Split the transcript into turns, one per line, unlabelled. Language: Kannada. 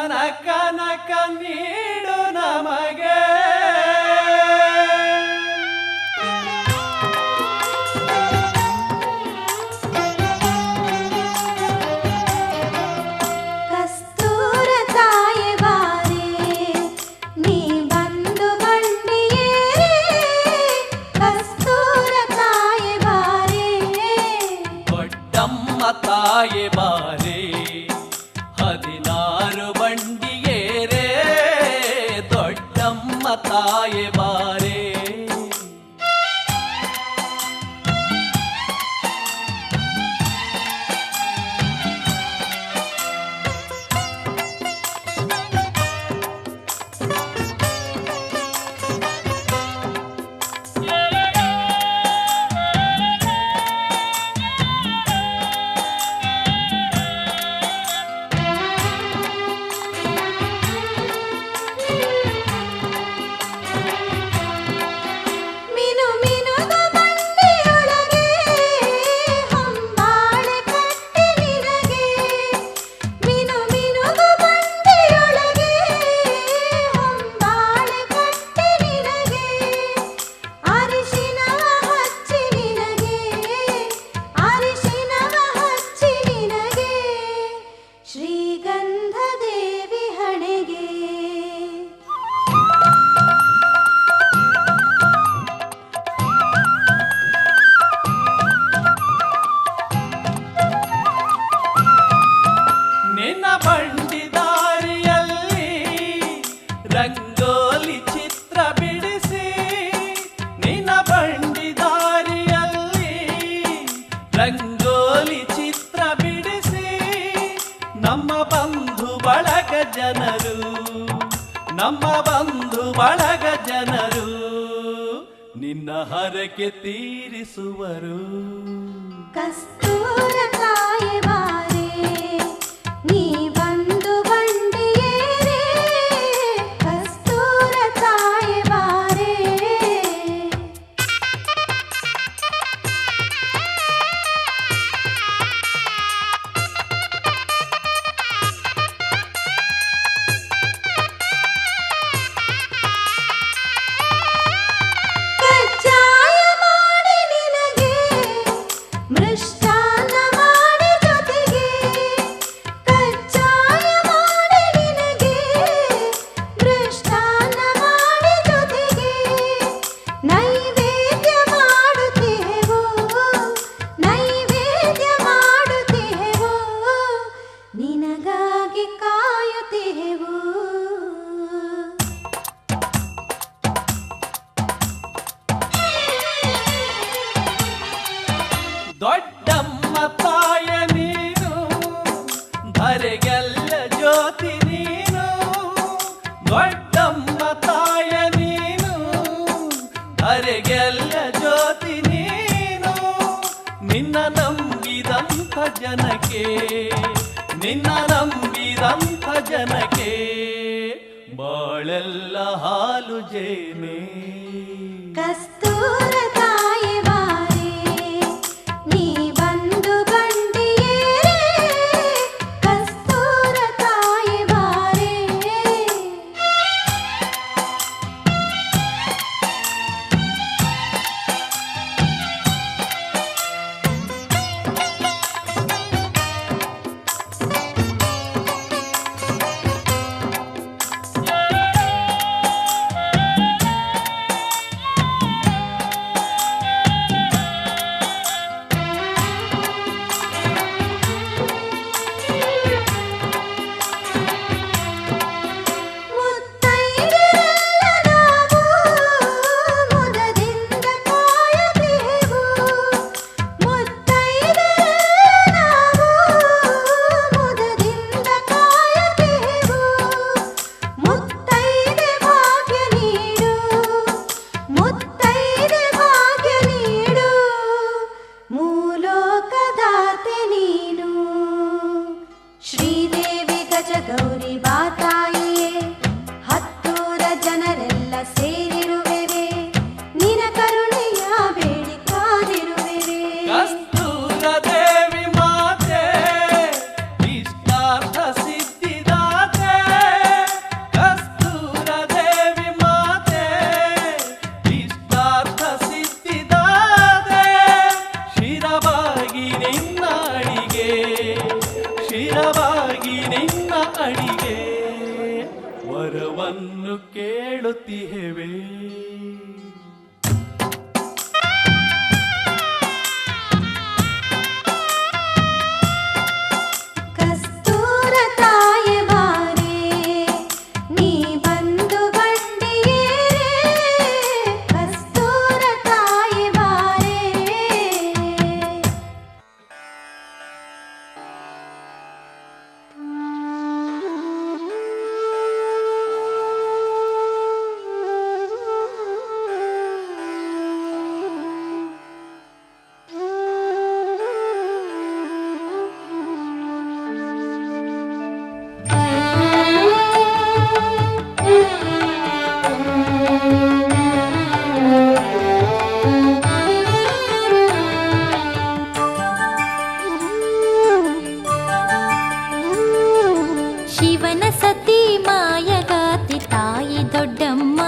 ಧನ ಕನಕ ನೀಡು ನಮಗೆ.
ತಾಯೆ ಬಾರೆ 16 ಬಂಡಿಯೇರೆ ದೊಡ್ಡಮ್ಮ ತಾಯೆ ಬಾರೆ.
ಬಂಡಿದಾರಿಯಲ್ಲಿ ರಂಗೋಲಿ ಚಿತ್ರ ಬಿಡಿಸಿ, ನಿನ್ನ ಬಂಡಿದಾರಿಯಲ್ಲಿ ರಂಗೋಲಿ ಚಿತ್ರ ಬಿಡಿಸಿ, ನಮ್ಮ ಬಂಧು ಬಳಗ ಜನರು, ನಮ್ಮ ಬಂಧು ಬಳಗ ಜನರು ನಿನ್ನ ಹರಕೆ ತೀರಿಸುವರು.
ಕಸ್ತೂರ ತಾಯಿ ಬಾರೆ ನೀ ಬಂದು ಬಂಡಿಯೇರೆ, ಕಸ್ತೂರ ತಾಯಿ ಬಾರೆ. ಕಜ್ಜಾಯ ಮಾಡಿ ನಿನಗೆ ಮೃಷ್ಟಾನ್ನ ಮಾಡಿ ಜೊತೆಗೆ, ಕಜ್ಜಾಯ ಮಾಡಿ ನಿನಗೆ ಮೃಷ್ಟಾನ್ನ ಮಾಡಿ ಜೊತೆಗೆ, ನೈವೇದ್ಯ ಮಾಡುತ್ತೇವು, ನೈವೇದ್ಯ ಮಾಡುತ್ತೇವು, ನಿನಗಾಗಿ ಕಾಯುತ್ತೇವು.
ದೊಡ್ಡಮ್ಮ ತಾಯ ನೀನು, ಧರೆಗೆಲ್ಲ ಜ್ಯೋತಿ ನೀನು, ದೊಡ್ಡಮ್ಮ ತಾಯ ನೀನು, ಧರೆಗೆಲ್ಲ ಜ್ಯೋತಿ ನೀನು. ನಿನ್ನ ನಂಬಿದಂಥ ಜನಕ್ಕೆ, ನಿನ್ನ ನಂಬಿದಂಥ ಜನಕ್ಕೆ ಬಾಳೆಲ್ಲ ಹಾಲು ಜೇನೆ.
ಕಸ್ತೂರ ತಾಯಿ ಬಾರೆ ನೀ ಬಂದು ಬಂಡಿಯೇರೆ, ಕಸ್ತೂರ ತಾಯಿ ಬಾರೆ.
ನಿಮ್ಮನ್ನು ಕೇಳುತ್ತಿಹೆವೆ.
ಕಸ್ತೂರ ತಾಯೆ ಬಾರೆ, ನೀ ಬಂದು ಬಂಡಿಯೇರೆ. ಕಸ್ತೂರ ತಾಯೆ ಬಾರೆ. ಶಿವನ ಸತಿ ಮಾಯಗಾತಿ ತಾಯಿ ದೊಡ್ಡಮ್ಮ.